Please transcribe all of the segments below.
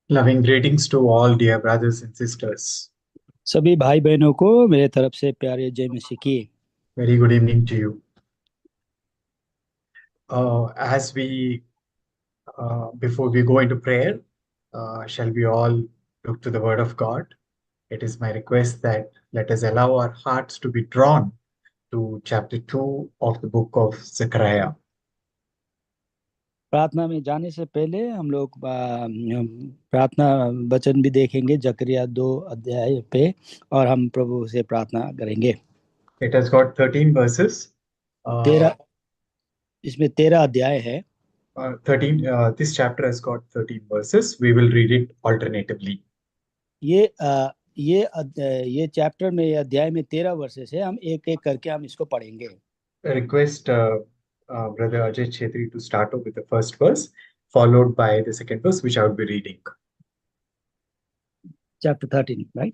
Loving greetings to all dear brothers and sisters. सभी भाई बहनों को मेरे तरफ से प्यारे जय मसीह की। Very good evening to you. Before we go into prayer, shall we all look to the Word of God? It is my request that let us allow our hearts to be drawn to chapter 2 of the book of Zechariah. प्रार्थना में जाने से पहले हम लोग प्रार्थना वचन भी देखेंगे जकरिया 2 अध्याय पे, और हम प्रभु से प्रार्थना करेंगे। It has got 13 verses. Uh, 13, इसमें 13 अध्याय है। 13. This chapter has got 13 verses. We will read it alternatively. ये ये चैप्टर में, ये अध्याय में 13 वर्सेस है। हम एक एक करके हम इसको पढ़ेंगे। I request Brother Ajay Chetri to start off with the first verse, followed by the second verse, which I will be reading. Chapter 13, right.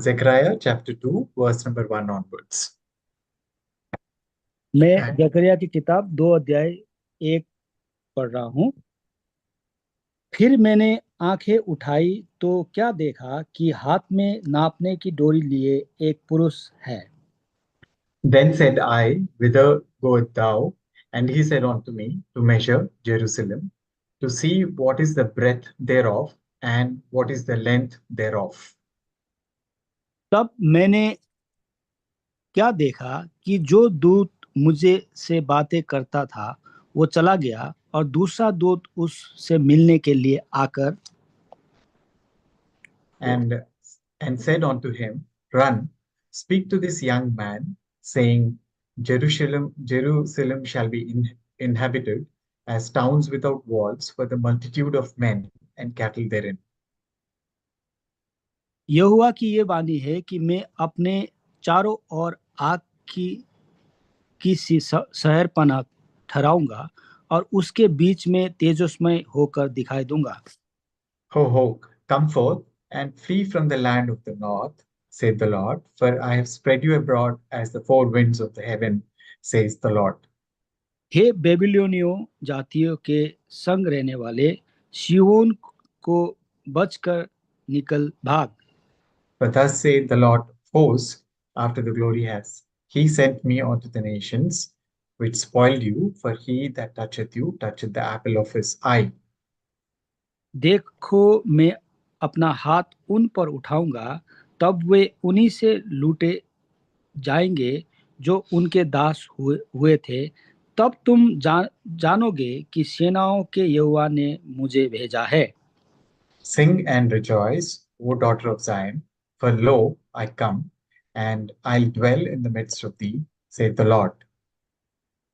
Zechariah chapter 2, verse number 1 onwards. मैं And जकरिया की किताब 2 अध्याय 1 पढ़ रहा हूँ। फिर मैंने आंखें उठाई तो क्या देखा कि हाथ में नापने की डोरी लिए एक पुरुष है। then said I, Whither goest thou? And he said unto me, To measure Jerusalem, to see what is the breadth thereof, and what is the length thereof. तब मैंने क्या देखा कि जो दूत मुझे से बातें करता था वो चला गया, और दूसरा दूत उससे मिलने के लिए आकर And and said unto him, Run, speak to this young man, saying, Jerusalem shall be inhabited as towns without walls for the multitude of men and cattle therein. यहोवा की ये वाणी है कि मैं अपने चारों ओर आग की सी शहरपनाह ठहराऊंगा, और उसके बीच में तेजस्मय होकर दिखाई दूंगा। Ho, ho, come forth and flee from the land of the north, saith the Lord, for I have spread you abroad as the four winds of the heaven, says the Lord. हे बेबीलोनियों, जातियों के संग रहने वाले सिय्योन को बचकर निकल भाग। For thus saith the Lord of hosts, after the glory has he sent me unto the nations, which spoiled you, for he that toucheth you toucheth the apple of his eye. देखो, मैं अपना हाथ उन पर उठाऊंगा, तब वे उन्हीं से लूटे जाएंगे जो उनके दास हुए थे। तब तुम जानोगे कि सेनाओं के यहोवा ने मुझे भेजा है। Sing and rejoice, O daughter of Zion, for lo, I come, and I'll dwell in the midst of thee, saith the Lord.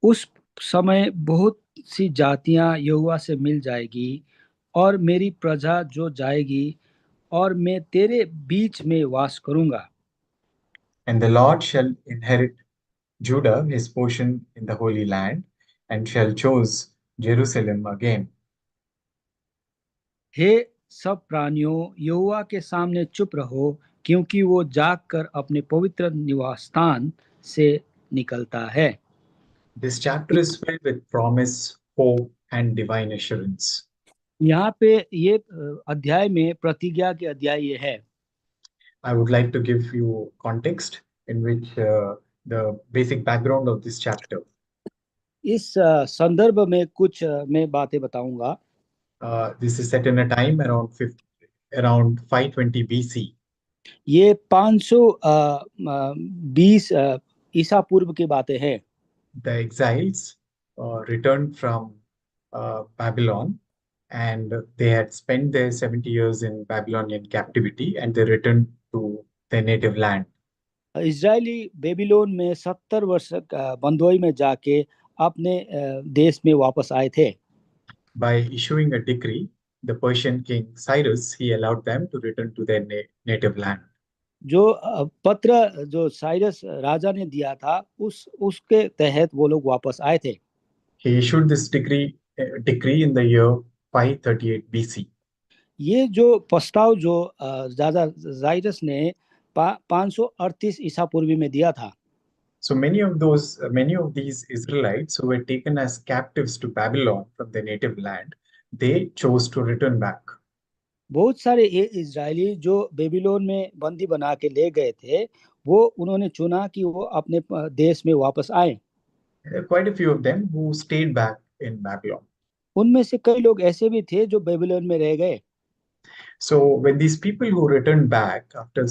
उस समय बहुत सी जातियां यहोवा से मिल जाएगी, और मेरी प्रजा जो जाएगी, और मैं तेरे बीच में वास करूंगा। And the Lord shall inherit Judah his portion in the Holy Land, and shall choose Jerusalem again. हे सब प्राणियों, यहोवा के सामने चुप रहो, क्योंकि वो जाग कर अपने पवित्र निवास स्थान से निकलता है। This chapter is filled with promise, hope, and divine assurance. यहाँ पे ये अध्याय में प्रतिज्ञा के अध्याय ये है। I would like to give you context in which the basic background of this chapter. इस संदर्भ में कुछ मैं बातें बताऊंगा। This is set in a time around 520 BC. ये 520 ईसा पूर्व की बातें हैं। The exiles returned from Babylon, and they had spent their 70 years in Babylonian captivity, and they returned to their native land. Israeli Babylon में 70 वर्ष बंदोई में जाके अपने देश में वापस आए थे। By issuing a decree, the Persian king Cyrus, he allowed them to return to their native land. जो पत्र जो साइरस राजा ने दिया था, उसके तहत वो लोग वापस आए थे। He issued this decree in the year 538 BC. ये जो प्रस्ताव जो राजा साइरस ने 538 ईसा पूर्व में दिया था। So many of these Israelites who were taken as captives to Babylon from their native land, they chose to return back. बहुत सारे ये इजरायली जो बेबीलोन में बंदी बना के ले गए थे, वो उन्होंने चुना कि वो अपने देश में वापस आए। There are quite a few of them who stayed back in Babylon. उनमें से कई लोग ऐसे भी थे जो बेबीलोन में रह गए। So when these people who returned back after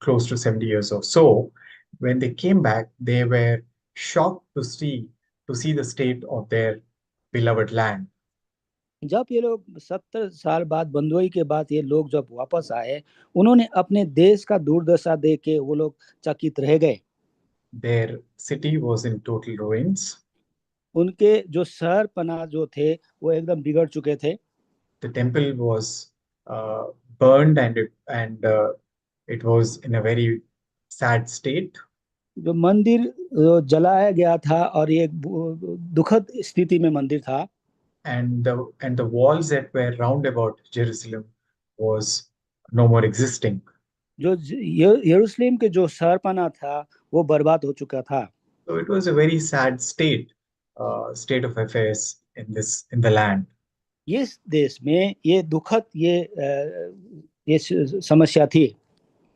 close to 70 years or so, when they came back, they were shocked to see the state of their beloved land. जब ये लोग 70 साल बाद बंदुई के बाद ये लोग जब वापस आए, उन्होंने अपने देश का दुर्दशा देख के वो लोग चकित रह गए। Their city was in total ruins. उनके जो शहर पनाह जो थे वो एकदम बिगड़ चुके थे। The temple was burned, and it was in a very sad state. जो मंदिर जलाया गया था और ये दुखद स्थिति में मंदिर था। And the walls that were round about Jerusalem was no more existing. जो यरूशलेम के जो शहरपनाह था वो बर्बाद हो चुका था। So it was a very sad state of affairs in the land. ये देश में ये दुखद ये समस्या थी।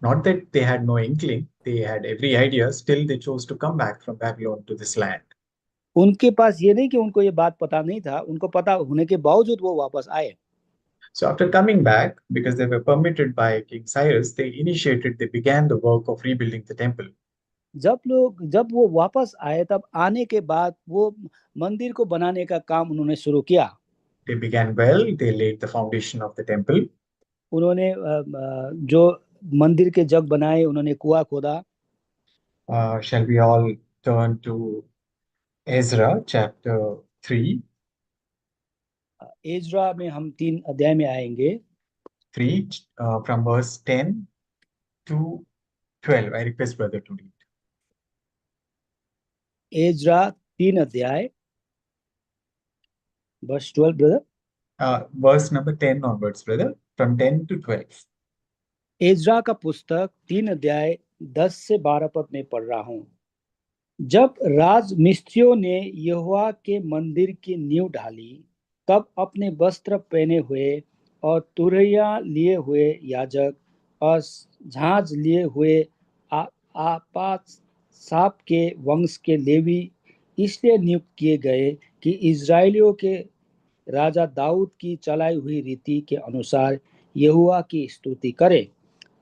Not that they had no inkling, they had every idea, still they chose to come back from Babylon to this land. उनके पास ये नहीं कि उनको ये बात पता नहीं था, उनको पता होने के बावजूद वो वापस आए। So after coming back, because they were permitted by King Cyrus, they began the work of rebuilding the temple. जब वो वापस आए, तब आने के बाद वो मंदिर को बनाने का काम उन्होंने शुरू किया। They began well, they laid the foundation of the temple. उन्होंने जो मंदिर के जग बनाए, उन्होंने कुआं खोदा। Shall we all turn to Ezra chapter 3? Ezra में हम 3 अध्याय में आएंगे। 3 from verse 10 to 12. I request brother to read. Ezra 3 अध्याय verse 12 brother. Verse number 10 onwards, brother, from 10 to 12. Ezra का पुस्तक 3 अध्याय 10 से 12 पद में पढ़ रहा हूँ। जब राज मिस्त्रियों ने यहोवा के मंदिर की नींव ढाली, तब अपने वस्त्र पहने हुए और तुरैया लिए हुए याजक और झांझ लिए हुए आपासाप के वंश के लेवी इसलिए नियुक्त किए गए कि इजराइलियों के राजा दाऊद की चलाई हुई रीति के अनुसार यहोवा की स्तुति करें।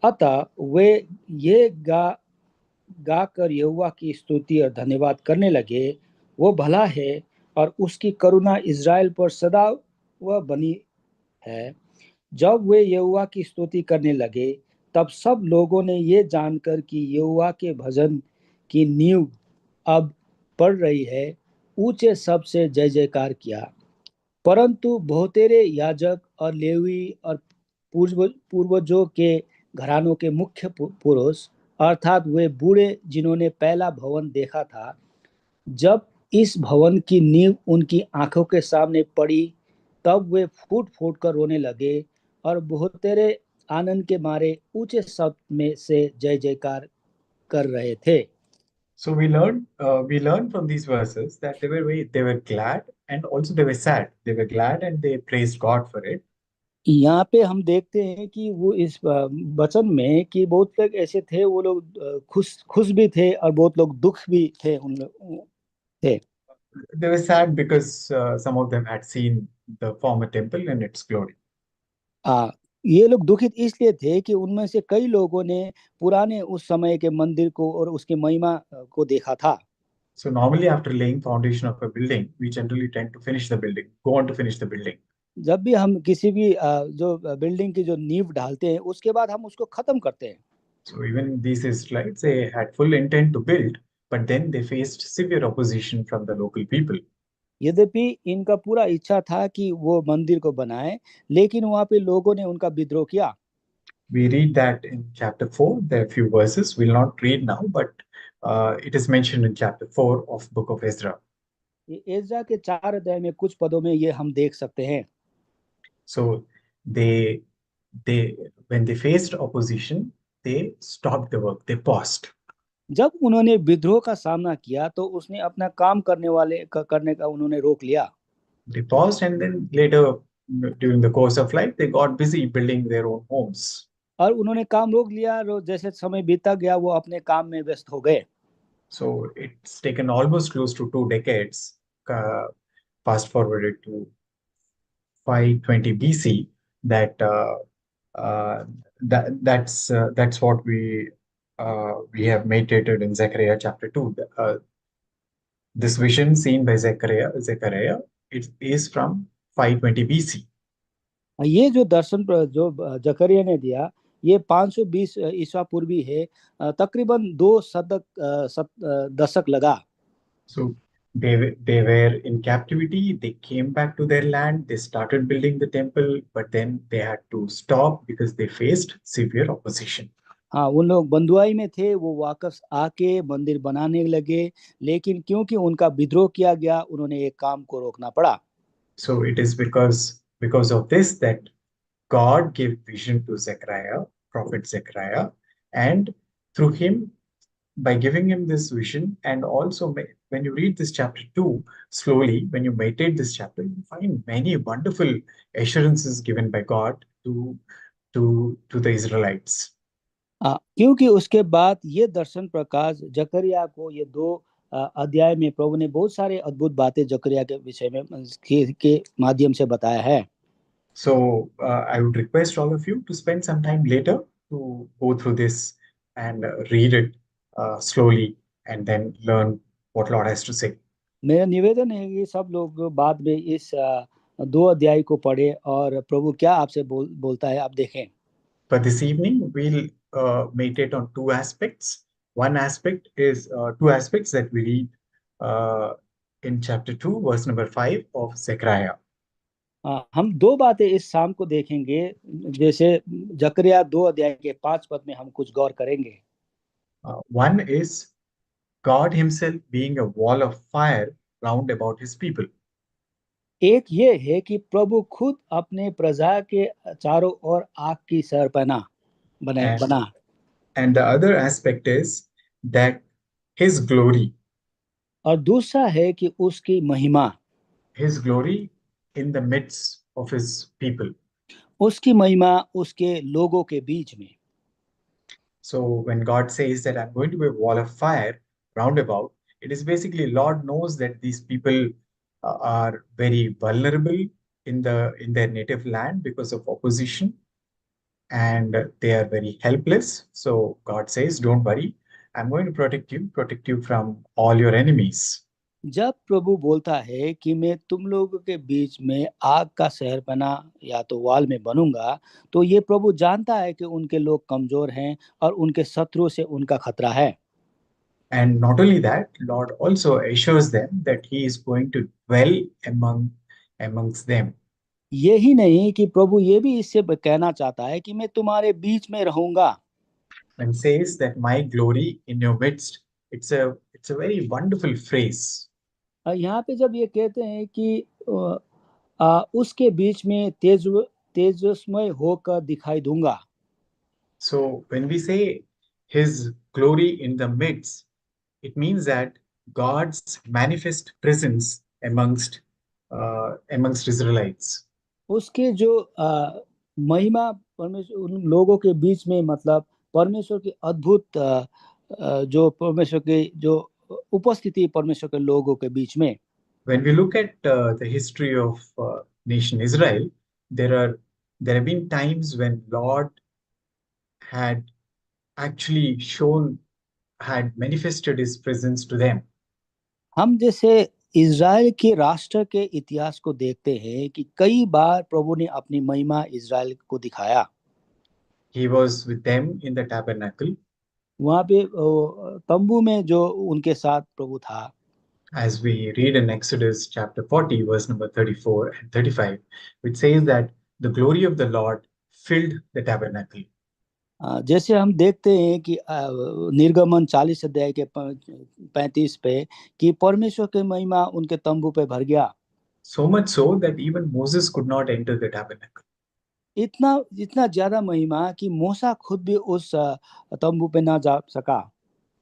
अतः वे ये गाकर यहोवा की स्तुति और धन्यवाद करने लगे। वो भला है और उसकी करुणा इज़राइल पर सदा वह बनी है। जब वे यहोवा की स्तुति करने लगे, तब सब लोगों ने ये जानकर कि यहोवा के भजन की नींव अब पड़ रही है, ऊंचे शब्द से जय जयकार किया। परंतु बहुतेरे याजक और लेवी और पूर्वजों के घरानों के मुख्य पुरुष, अर्थात वे बूढ़े जिन्होंने पहला भवन देखा था, जब इस भवन की नींव उनकी आंखों के सामने पड़ी, तब वे फूट फूट कर रोने लगे और बहुतेरे आनंद के मारे ऊंचे शब्द में से जय जयकार कर रहे थे। So we learned from these verses that they were glad and also they were sad. They were glad and they praised God for it. यहाँ पे हम देखते हैं कि वो इस वचन में कि बहुत लोग ऐसे थे, वो लोग खुश भी थे और बहुत लोग दुख भी थे थे। They were sad because some of them had seen the former temple and its glory. ये लोग दुखित इसलिए थे कि उनमें से कई लोगों ने पुराने उस समय के मंदिर को और उसके महिमा को देखा था। So normally after laying foundation of a building, we generally tend to go on to finish the building. जब भी हम किसी भी जो बिल्डिंग की जो नींव ढालते हैं, उसके बाद हम उसको खत्म करते हैं। So even these Israelites, they had full intent to build, but then they faced severe opposition from the local people. यद्यपि इनका पूरा इच्छा था कि वो मंदिर को बनाए, लेकिन वहां पे लोगों ने उनका विद्रोह किया। We read that in chapter 4. There are a few verses. We'll not read now, but it is mentioned in chapter 4 of book of Ezra. Ezra के 4 अध्याय में कुछ पदों में ये हम देख सकते हैं। So they when they faced opposition, they stopped the work. They paused. जब उन्होंने विद्रोह का सामना किया, तो उसने अपना काम करने का उन्होंने रोक लिया। They paused and then later during the course of life, they got busy building their own homes. और उन्होंने काम रोक लिया और जैसे समय बीता गया वो अपने काम में व्यस्त हो गए। So it's taken almost close to 2 decades, fast forwarded to 520 BC, that that's what we have meditated in Zechariah chapter 2. This vision seen by Zechariah, it is from 520 BC. ये जो दर्शन जो जकरिया ने दिया ये 520 ईसा पूर्वी है, तकरीबन 2 दशक लगा। So they were in captivity. They came back to their land. They started building the temple, but then they had to stop because they faced severe opposition. हाँ, उन लोग बंधुआई में थे, वो वापस आके मंदिर बनाने लगे, लेकिन क्योंकि उनका विद्रोह किया गया उन्होंने एक काम को रोकना पड़ा। So it is because of this that God gave vision to Zechariah, prophet Zechariah, and through him, by giving him this vision, and also when you read this chapter 2 slowly, when you meditate this chapter, you find many wonderful assurances given by God to the Israelites. क्योंकि उसके बाद ये दर्शन प्रकाश जकरिया को ये 2 अध्याय में प्रभु ने बहुत सारे अद्भुत बातें जकरिया के विषय में के माध्यम से बताया है। So I would request all of you to spend some time later to go through this and read it slowly and then learn what Lord has to say. मेरा निवेदन है कि सब लोग बाद में इस 2 अध्याय को पढ़े और प्रभु क्या आपसे बोलता है आप देखें। But this evening we'll meditate on two aspects. One aspect is two aspects that we read in chapter 2, verse number 5 of Zechariah. हम 2 बातें इस शाम को देखेंगे, जैसे जकरिया 2 अध्याय के 5 पद में हम कुछ गौर करेंगे। One is God himself being a wall of fire round about his people. एक ये है कि प्रभु खुद अपने प्रजा के चारों ओर आग की शहरपनाह बना। And the other aspect is that his glory और दूसरा है कि उसकी महिमा in the midst of his people. उसकी महिमा उसके लोगों के बीच में। So when God says that I'm going to be a wall of fire round about, it is basically Lord knows that these people are very vulnerable in their native land because of opposition, and they are very helpless. So God says, don't worry, I'm going to protect you from all your enemies. जब प्रभु बोलता है कि मैं तुम लोगों के बीच में आग का शहरपनाह या तो वाल में बनूंगा, तो ये प्रभु जानता है कि उनके लोग कमजोर हैं और उनके शत्रु से उनका खतरा है। And not only that, Lord also assures them that He is going to dwell amongst them. यही नहीं कि प्रभु ये भी इससे कहना चाहता है कि मैं तुम्हारे बीच में रहूंगा। And says that my glory in your midst, it's a very wonderful phrase. यहाँ पे जब ये कहते हैं कि उसके बीच में तेजस्मय होकर दिखाई दूंगा। So when we say His glory in the midst, it means that God's manifest presence amongst Israelites. उसके जो महिमा परमेश्वर उन लोगों के बीच में, मतलब परमेश्वर की अद्भुत जो परमेश्वर के जो उपस्थिति परमेश्वर के लोगों के बीच में। When we look at the history of nation Israel, there have been times when Lord had actually had manifested His presence to them. हम जैसे इज़राइल के राष्ट्र के इतिहास को देखते हैं कि कई बार प्रभु ने अपनी महिमा इज़राइल को दिखाया। He was with them in the tabernacle. वहाँ पे तंबू में जो उनके साथ प्रभु था। As we read in Exodus chapter 40, verse number 34 and 35, which says that the glory of the Lord filled the tabernacle. जैसे हम देखते हैं कि निर्गमन 40 अध्याय के 35 पे कि परमेश्वर की महिमा उनके तंबू पे भर गया। So much so that even Moses could not enter the tabernacle. इतना ज्यादा महिमा कि मूसा खुद भी उस तंबू पे ना जा सका।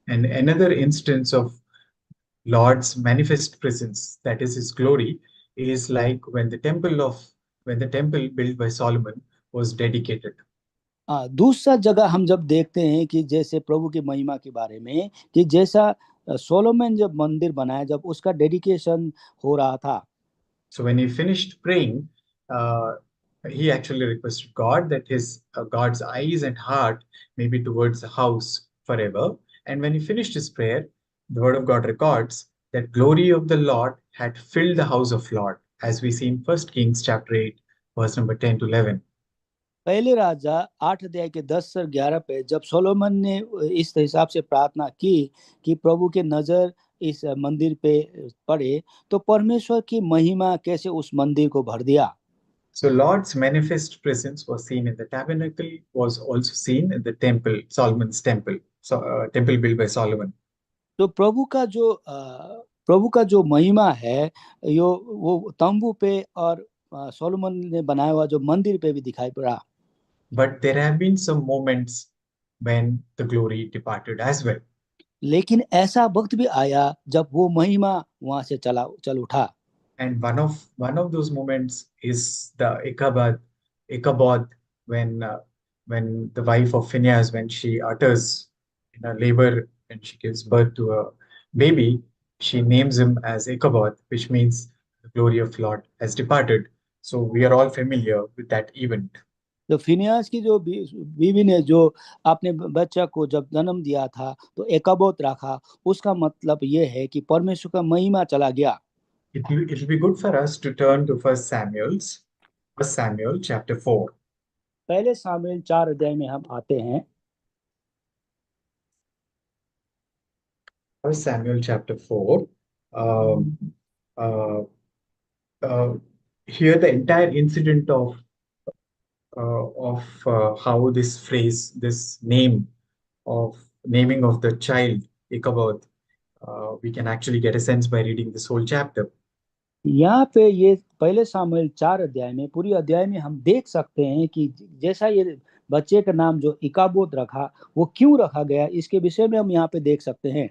And another instance of Lord's manifest presence, that is His glory, is like when the temple of when the temple built by Solomon was dedicated. दूसरा जगह हम जब देखते हैं कि जैसे प्रभु की महिमा के बारे में कि जैसा सोलोमन जब मंदिर बनाया जब उसका डेडिकेशन हो रहा था So when he finished praying, uh, he actually requested God that his God's eyes and heart may be towards the house forever. And when he finished his prayer, the Word of God records that glory of the Lord had filled the house of Lord, as we see in First Kings chapter 8, verse number 10 to 11. पहले राजा 8 अध्याय के 10 से 11 पे जब Solomon ने इस हिसाब से प्रार्थना की कि प्रभु के नजर इस मंदिर पे पड़े तो परमेश्वर की महिमा कैसे उस मंदिर को भर दिया So Lord's manifest presence was seen in the tabernacle, was also seen in the temple, Solomon's temple, so temple built by Solomon. तो प्रभु का जो महिमा है यो वो तंबू पे और सोलोमन ने बनाया हुआ जो मंदिर पे भी दिखाई पड़ा But there have been some moments when the glory departed as well. लेकिन ऐसा वक्त भी आया जब वो महिमा वहां से चल उठा And one of those moments is the Ichabod, when the wife of Phinehas, when she utters in her labor and she gives birth to a baby, she names him as Ichabod, which means the glory of Lord has departed. So we are all familiar with that event. तो फिनियास की जो बीवी ने जो अपने बच्चा को जब जन्म दिया था तो एकबोत रखा उसका मतलब ये है कि परमेश्वर का महिमा चला गया It'll be good for us to turn to First Samuel chapter 4. पहले सामुएल 4 अध्याय में हम आते हैं First Samuel chapter 4. Um, uh, uh, Here the entire incident of how this phrase, this naming of the child Ichabod, we can actually get a sense by reading this whole chapter. यहाँ पे ये पहले सामुएल 4 अध्याय में पूरी अध्याय में हम देख सकते हैं कि जैसा ये बच्चे का नाम जो इकाबोत रखा वो क्यों रखा गया इसके विषय में हम यहाँ पे देख सकते हैं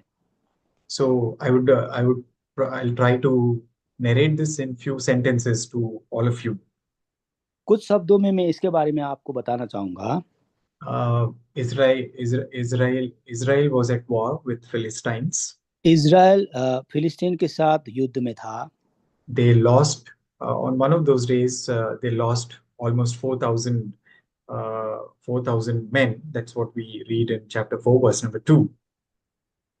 So I'll try to narrate this in few sentences to all of you. कुछ शब्दों में मैं इसके बारे में आपको बताना चाहूंगा Israel was at war with Philistines. Israel फिलिस्तीन के साथ युद्ध में था They lost on one of those days. They lost almost 4,000 men. That's what we read in chapter 4, verse number 2.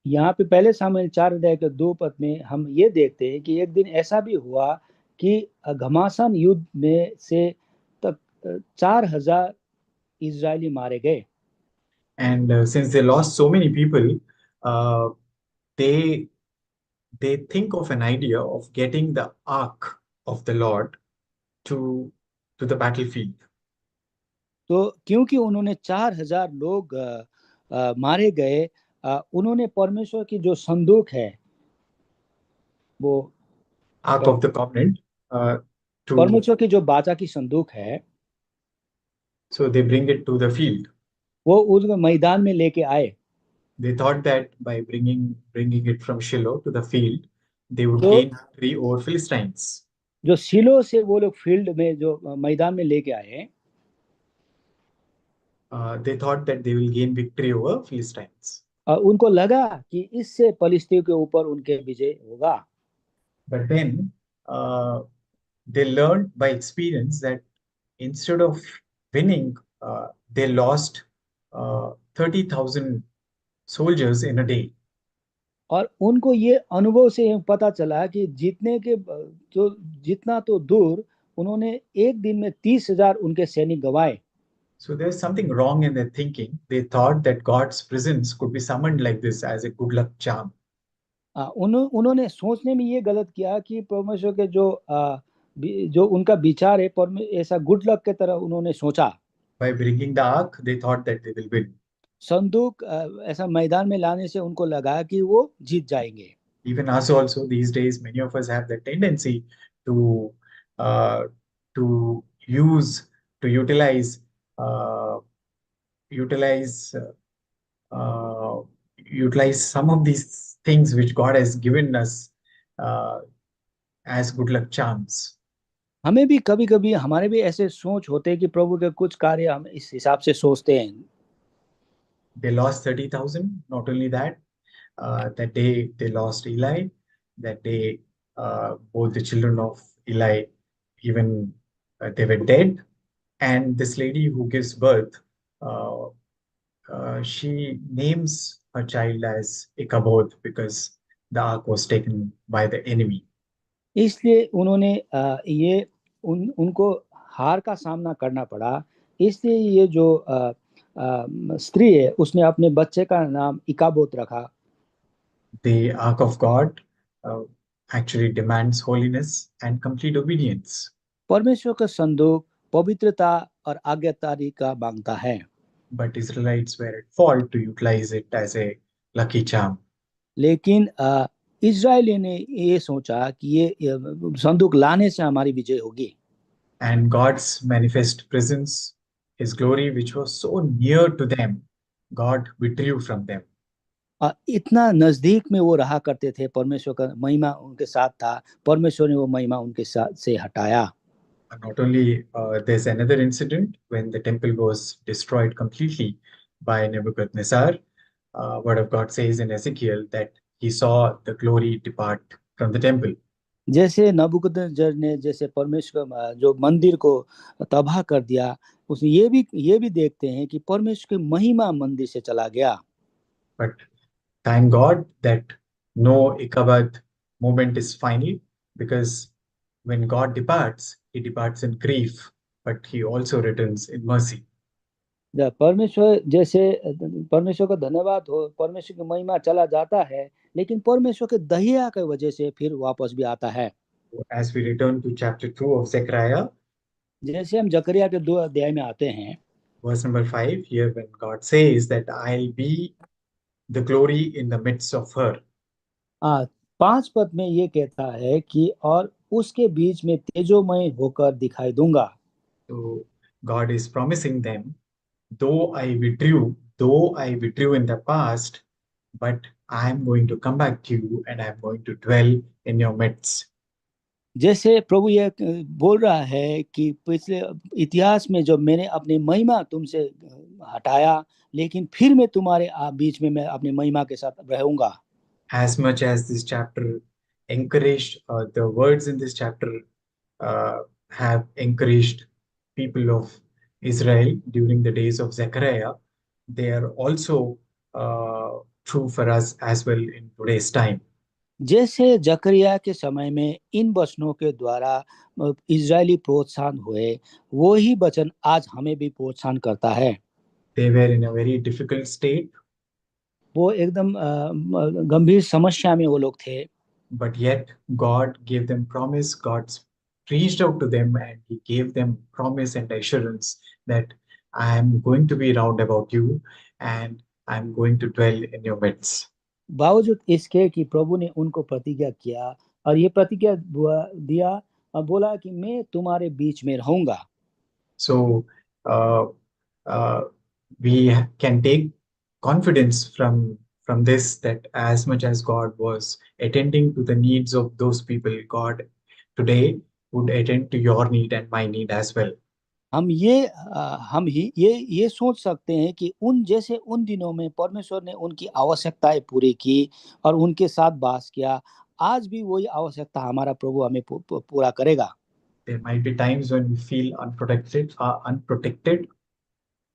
यहाँ पे पहले सामुएल 4 अध्याय के 2 पद में हम ये देखते हैं कि एक दिन ऐसा भी हुआ कि घमासान युद्ध में से तक 4,000 इजरायली मारे गए And since they lost so many people, uh, they they think of an idea of getting the ark of the Lord to the battlefield. तो क्योंकि उन्होंने 4,000 लोग मारे गए उन्होंने परमेश्वर की जो संदूक है वो Ark of the Covenant. To परमेश्वर की जो बाचा की संदूक है So they bring it to the field. वो उस मैदान में लेके आए They thought that by bringing it from Shiloh to the field, they would तो gain victory over Philistines. जो शिलो से वो लोग फील्ड में जो मैदान में लेके आए They thought that they will gain victory over Philistines. उनको लगा कि इससे फलिस्तीन के ऊपर उनके विजय होगा But then they learned by experience that instead of winning, they lost 30,000 soldiers in a day. और उनको ये अनुभव से पता चला कि जीतने के जो जितना तो दूर उन्होंने एक दिन में 30,000 उनके सैनिक गवाए So there's something wrong in their thinking. They thought that God's presence could be summoned like this as a good luck charm. उन्होंने सोचने में ये गलत किया कि परमेश्वर के जो उनका विचार है ऐसा गुड लक के तरह उन्होंने सोचा By bringing the ark, they thought that they will win. संदूक ऐसा मैदान में लाने से उनको लगा कि वो जीत जाएंगे Even us also these days, many of us have the tendency to uh, to use to utilize uh, utilize utilize some of these things which God has given us uh, as good luck charms. हमें भी कभी-कभी हमारे भी ऐसे सोच होते हैं कि प्रभु के कुछ कार्य हम इस हिसाब से सोचते हैं। They lost 30,000. Not only that, that day they lost Eli. That day, both the children of Eli, even they were dead. And this lady who gives birth, uh, she names her child as Ichabod because the ark was taken by the enemy. इसलिए उन्होंने ये उनको हार का सामना करना पड़ा। इसलिए ये जो स्त्री है उसने अपने बच्चे का नाम इकाबोत रखा। The ark of God uh, actually demands holiness and complete obedience. परमेश्वर का संदूक पवित्रता और आज्ञाकारी का मांगता है। But Israelites were at fault to utilize it as a lucky charm. लेकिन इजरायली ने ये सोचा कि ये संदूक लाने से हमारी विजय होगी। And God's manifest presence, His glory, which was so near to them, God withdrew from them. इतना नजदीक में वो रहा करते थे, परमेश्वर का महिमा उनके साथ था, परमेश्वर ने वो महिमा उनके साथ से हटाया। Not only there's another incident when the temple was destroyed completely by Nebuchadnezzar. Word of God says in Ezekiel that he saw the glory depart from the temple. जैसे नबूकदनेस्सर ने जैसे परमेश्वर जो मंदिर को तबाह कर दिया, उसने ये भी देखते हैं कि परमेश्वर की महिमा मंदिर से चला गया। But thank God that no Ichabod moment is final, because when God departs, He departs in grief, but He also returns in mercy. परमेश्वर जैसे परमेश्वर का धन्यवाद हो, परमेश्वर की महिमा चला जाता है, लेकिन परमेश्वर के दया की वजह से फिर वापस भी आता है। As we return to chapter 2 of Zechariah, जैसे हम जकरिया के 2 अध्याय में आते हैं, verse number 5, here when God says that I'll be the glory in the midst of her. 5 पद में ये कहता है कि और उसके बीच में तेजोमय होकर दिखाई दूंगा। So God is promising them, though I withdrew in the past, but I am going to come back to you and I am going to dwell in your midst. जैसे प्रभु ये बोल रहा है कि पिछले इतिहास में जब मैंने अपनी महिमा तुमसे हटाया, लेकिन फिर मैं तुम्हारे बीच में मैं अपनी महिमा के साथ रहूंगा। As much as this chapter encouraged, the words in this chapter uh, have encouraged people of Israel during the days of Zechariah, they are also true for us as well in today's time. जैसे जकरिया के समय में इन वचनों के द्वारा Israeli प्रोत्साहन हुए, वो ही वचन आज हमें भी प्रोत्साहन करता है। They were in a very difficult state, वो एकदम गंभीर समस्या में वो लोग थे, but yet God gave them promise. God reached out to them and He gave them promise and assurance that I am going to be round about you and I'm going to dwell in your midst. बावजूद इसके कि प्रभु ने उनको प्रतिज्ञा किया और ये प्रतिज्ञा दिया और बोला कि मैं तुम्हारे बीच में रहूंगा। So uh, uh, we can take confidence from this, that as much as God was attending to the needs of those people, God today would attend to your need and my need as well. हम ही ये सोच सकते हैं कि उन जैसे उन दिनों में परमेश्वर ने उनकी आवश्यकताएं पूरी की और उनके साथ वास किया, आज भी वही आवश्यकता हमारा प्रभु हमें पूरा करेगा। There might be times when we feel unprotected,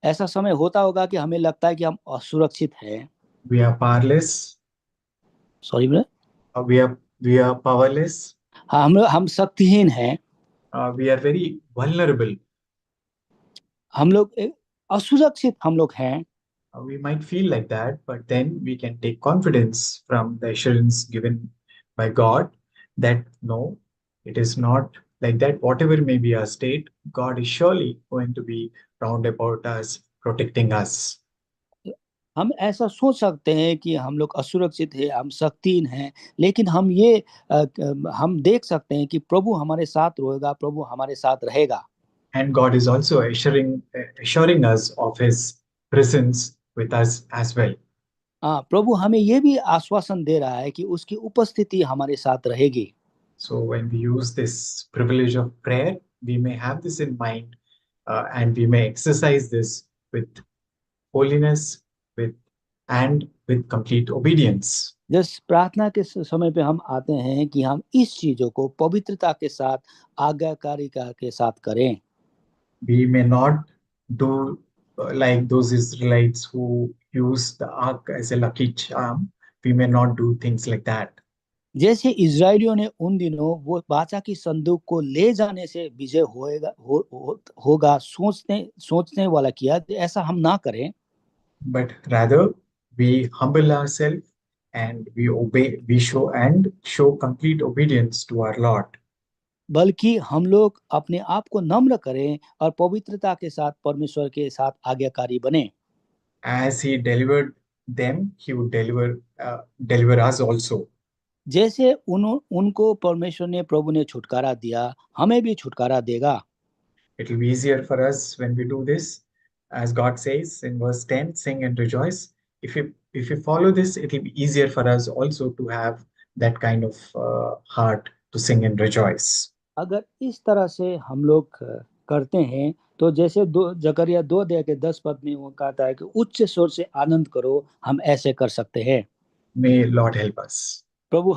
ऐसा समय होता होगा कि हमें लगता है कि हम असुरक्षित हैं। we are powerless, sorry brother. we are powerless, हाँ, हम शक्तिहीन हैं, we are very vulnerable. हम लोग असुरक्षित हम लोग हैं। We might feel like that, but then we can take confidence from the assurance given by God that no, it is not like that. Whatever may be our state, God is surely going to be round about us, protecting us. हम ऐसा सोच सकते हैं कि हम लोग असुरक्षित हैं, हम शक्तिहीन हैं, लेकिन हम देख सकते हैं कि प्रभु हमारे साथ रहेगा, प्रभु हमारे साथ रहेगा। And God is also assuring us of His presence with us as well. हाँ, प्रभु हमें ये भी आश्वासन दे रहा है कि उसकी उपस्थिति हमारे साथ रहेगी। So when we use this privilege of prayer, we may have this in mind, and we may exercise this with holiness, with and with complete obedience. जिस प्रार्थना के समय पे हम आते हैं कि हम इस चीजों को पवित्रता के साथ आज्ञाकारिता के साथ करें. We may not do like those Israelites who use the ark as a lucky charm. We may not do things like that. जैसे इजरायलियों ने उन दिनों वो वाचा की संदूक को ले जाने से विजय होगा सोचने वाला किया, ऐसा हम ना करें. But rather we humble ourselves and we obey, we show complete obedience to our Lord. बल्कि हम लोग अपने आप को नम्र करें और पवित्रता के साथ परमेश्वर के साथ आज्ञाकारी बने. As he delivered them, he would deliver us also. जैसे उनको परमेश्वर ने प्रभु ने छुटकारा दिया, हमें भी छुटकारा देगा. It will be easier for us when we do this. As God says in verse 10, sing and rejoice. If we follow this, it will be easier for us also to have that kind of heart to sing and rejoice. अगर इस तरह से हम लोग करते हैं तो जैसे जकरिया 2:10 में वो कहता है कि उच्च स्वर से आनंद करो, हम ऐसे कर सकते हैं. May Lord help us. प्रभु